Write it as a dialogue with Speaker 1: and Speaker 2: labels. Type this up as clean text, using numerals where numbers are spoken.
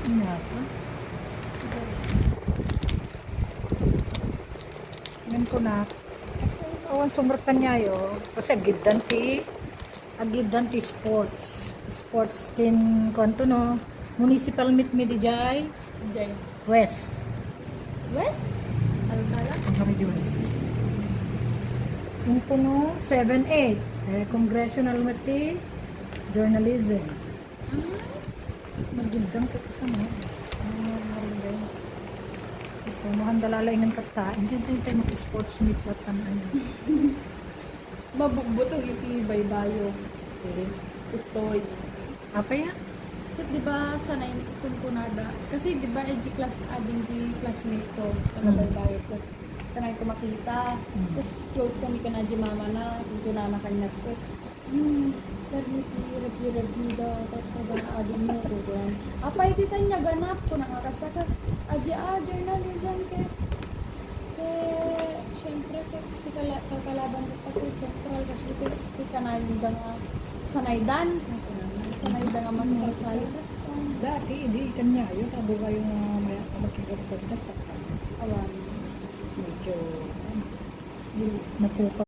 Speaker 1: Nyata. Ngayon ko na. Awan sumbertan niya yo. Kasi agiddan ti sports. Sports skin konto no. Municipal meet me di jay.
Speaker 2: Jay.
Speaker 1: West.
Speaker 2: West? Alcala?
Speaker 1: Ang kami di West. Yung puno, 7-8. Congressional meet ti journalism. Magindang ko sa mo. Sa mga marinday. Kasi kung dalalay ng katain, hindi tayo mag-sports meet at ano.
Speaker 2: Mabugbuto iti baybayo.
Speaker 1: Okay.
Speaker 2: Utoy.
Speaker 1: Apa yan?
Speaker 2: Kat di ba sanay kunkunada? Kasi di ba class ading di classmate ko, taga baybayo ko. Sanay ko makita. Tapos close kami ka na di mama na, kunkunana kanya ko. Permiti, review daw, taga ading mo ko doon. Apa iti tanya ganap ko nakakasaka. Journalism syempre kakalaban ko pa ko sentral kasi kanayon da nga sanaydan nga makisalsali
Speaker 1: Dati, hindi kanya yun. Tabo kayo nga makikagpagdas.
Speaker 2: awan
Speaker 1: Medyo napupa.